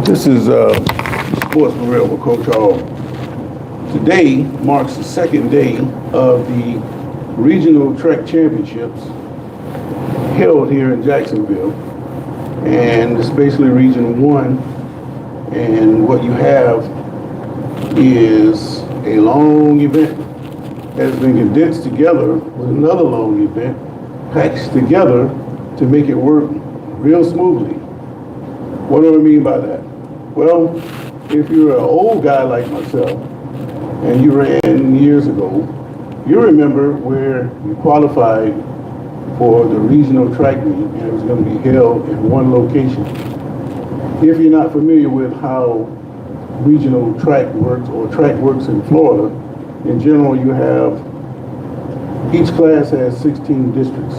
This is Sports for Real with Coach Hall. Today marks the second day of the regional track championships held here in Jacksonville. And it's basically Region 1. And what you have is a long event that has been condensed together with another long event packaged together to make it work real smoothly. What do I mean by that? Well, if you're an old guy like myself and you ran years ago, you remember where you qualified for the regional track meet and it was going to be held in one location. If you're not familiar with how regional track works or track works in Florida, in general you have, each class has 16 districts.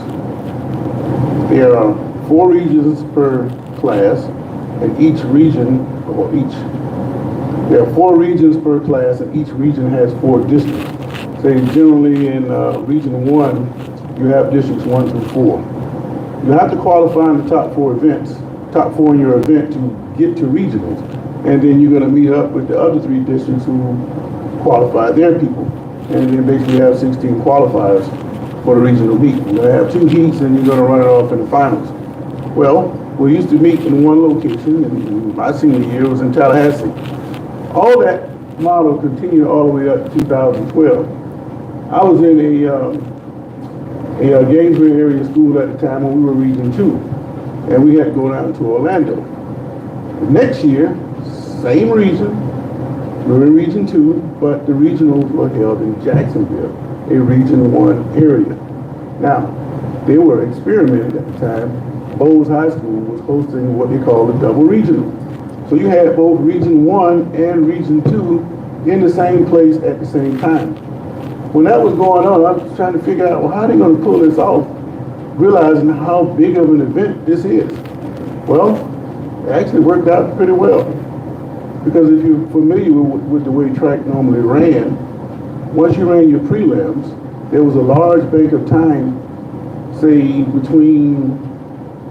There are 4 regions per class, and each region, there are 4 regions per class, and each region has 4 districts. Say generally in Region 1, you have districts 1 through 4. You have to qualify in the top 4 in your event to get to regionals, and then you're going to meet up with the other 3 districts who qualify their people, and then basically have 16 qualifiers for the regional meet. You're going to have 2 heats, and you're going to run it off in the finals. Well, we used to meet in one location, and my senior year was in Tallahassee. All that model continued all the way up to 2012. I was in a Gainesville area school at the time when we were Region 2, and we had to go down to Orlando. The next year, same region, we were in Region 2, but the regionals were held in Jacksonville, a Region 1 area. Now, they were experimenting at the time. Bowles High School was hosting what they call a double regional. So you had both Region 1 and Region 2 in the same place at the same time. When that was going on, I was trying to figure out, well, how are they going to pull this off, realizing how big of an event this is. Well, it actually worked out pretty well. Because if you're familiar with the way track normally ran, once you ran your prelims, there was a large bank of time, say, between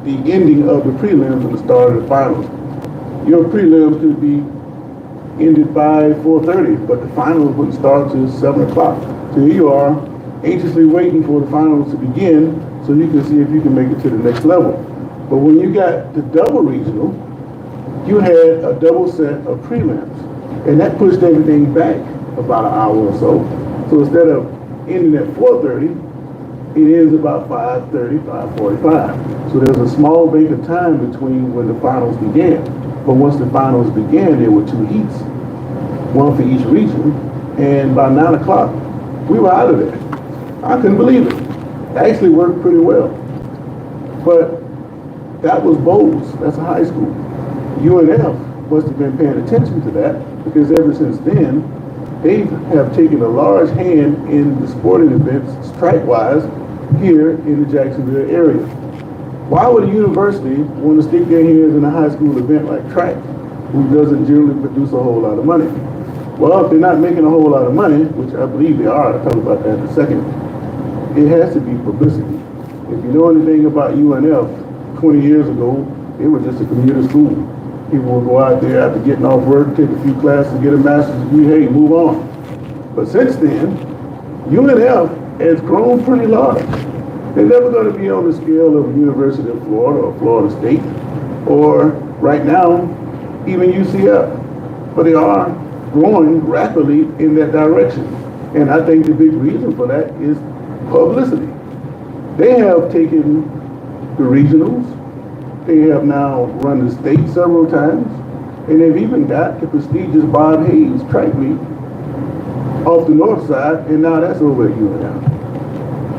the ending of the prelims and the start of the finals. Your prelims could be ended by 4:30, but the finals wouldn't start till 7 o'clock. So here you are, anxiously waiting for the finals to begin so you can see if you can make it to the next level. But when you got the double regional, you had a double set of prelims, and that pushed everything back about an hour or so. So instead of ending at 4:30, it ends about 5:30, 5:45. So there's a small bank of time between when the finals began. But once the finals began, there were 2 heats, one for each region. And by 9 o'clock, we were out of there. I couldn't believe it. It actually worked pretty well. But that was Bowles. That's a high school. UNF must have been paying attention to that, because ever since then, they have taken a large hand in the sporting events, track-wise, here in the Jacksonville area. Why would a university want to stick their hands in a high school event like track, who doesn't generally produce a whole lot of money? Well, if they're not making a whole lot of money, which I believe they are, I'll talk about that in a second, it has to be publicity. If you know anything about UNF, 20 years ago, it was just a commuter school. People would go out there after getting off work, take a few classes, get a master's degree, hey, move on. But since then, UNF has grown pretty large. They're never going to be on the scale of University of Florida or Florida State, or right now, even UCF. But they are growing rapidly in that direction. And I think the big reason for that is publicity. They have taken the regionals. They have now run the state several times. And they've even got the prestigious Bob Hayes track meet off the north side, and now that's over at UNF.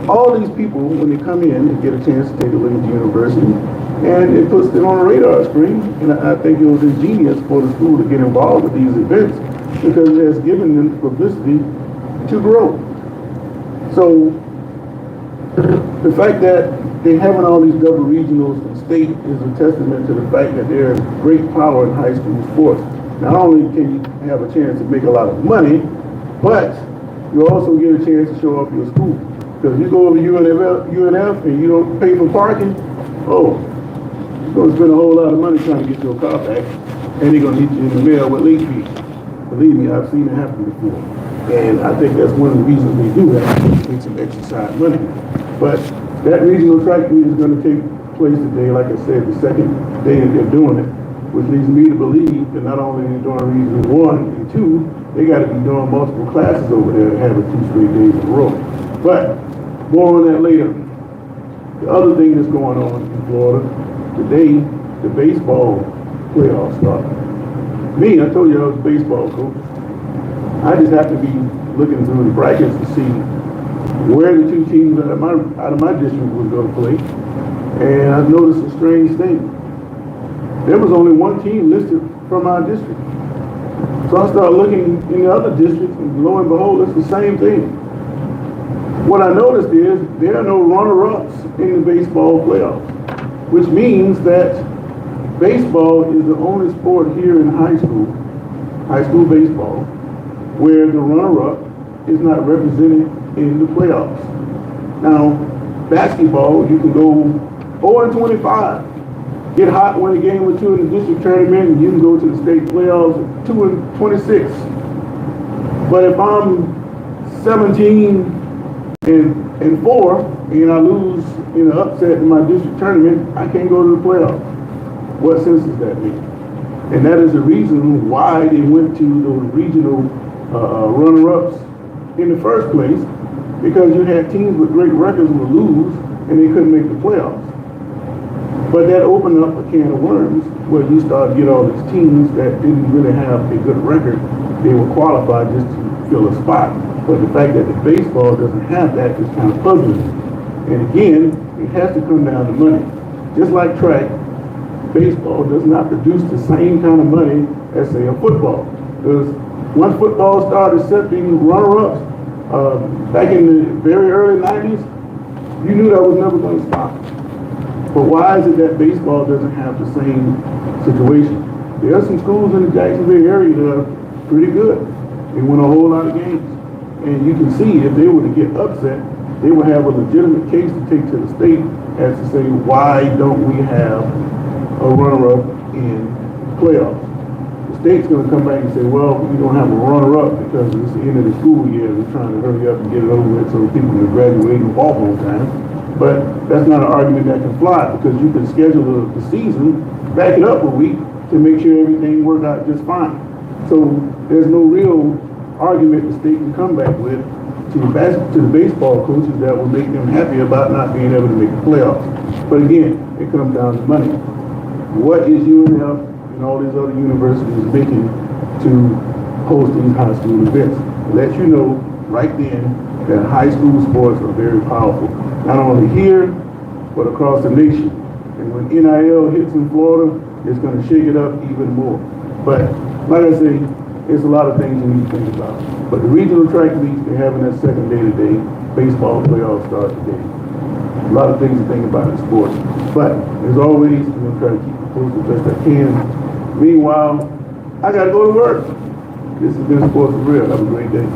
All these people, when they come in, they get a chance to take a look at the university, and it puts them on a radar screen. And I think it was ingenious for the school to get involved with these events, because it has given them the publicity to grow. So the fact that they're having all these double regionals in state is a testament to the fact that there is great power in high school sports. Not only can you have a chance to make a lot of money, but you also get a chance to show off your school. Because you go over to UNF and you don't pay for parking, oh, you're going to spend a whole lot of money trying to get your car back. and they're gonna hit you in the mail with late fees. Believe me, I've seen it happen before. And I think that's one of the reasons they do that, to make some exercise money. But that regional track meet is gonna take place today, like I said, the second day that they're doing it, which leads me to believe that not only are they doing region 1 and 2, they gotta be doing multiple classes over there to have it 2 straight days in a row. But more on that later. The other thing that's going on in Florida, today, the baseball playoffs start. Me, I told you I was a baseball coach. I just have to be looking through the brackets to see where the two teams out of my district was going to play. And I've noticed a strange thing. There was only one team listed from our district. So I started looking in the other districts, and lo and behold, it's the same thing. What I noticed is there are no runner-ups in the baseball playoffs, which means that baseball is the only sport here in high school baseball, where the runner-up is not represented in the playoffs. Now, basketball, you can go 0-25, get hot, win a game or two in the district tournament, and you can go to the state playoffs at 2-26. But if I'm 17-4 and I lose in an upset in my district tournament, I can't go to the playoffs. What sense does that make? And that is the reason why they went to those regional runner-ups in the first place, because you had teams with great records who would lose and they couldn't make the playoffs. But that opened up a can of worms where you start to get all these teams that didn't really have a good record. They were qualified just to fill a spot. But the fact that the baseball doesn't have that is kind of puzzling. And again, it has to come down to money. Just like track, baseball does not produce the same kind of money as, say, a football. Because once football started accepting runner-ups, back in the very early 90s, you knew that was never going to stop. But why is it that baseball doesn't have the same situation? There are some schools in the Jacksonville area that are pretty good. They win a whole lot of games. And you can see if they were to get upset, they would have a legitimate case to take to the state as to say, why don't we have a runner-up in playoffs? The state's going to come back and say, well, we don't have a runner-up because it's the end of the school year. We're trying to hurry up and get it over with so people can graduate and walk on time. But that's not an argument that can fly, because you can schedule the season, back it up a week to make sure everything worked out just fine. So there's no real argument the state can come back with to the baseball coaches that will make them happy about not being able to make the playoffs. But again, it comes down to money. What is UNF and all these other universities making to host these high school events? It lets you know right then that high school sports are very powerful, not only here, but across the nation. And when NIL hits in Florida, it's going to shake it up even more. But like I say, it's a lot of things you need to think about. But the regional track meets, they're having that second day today. Baseball playoffs start today. A lot of things to think about in sports. But as always, I'm going to try to keep it posted best I can. Meanwhile, I got to go to work. This has been Sports for Real. Have a great day.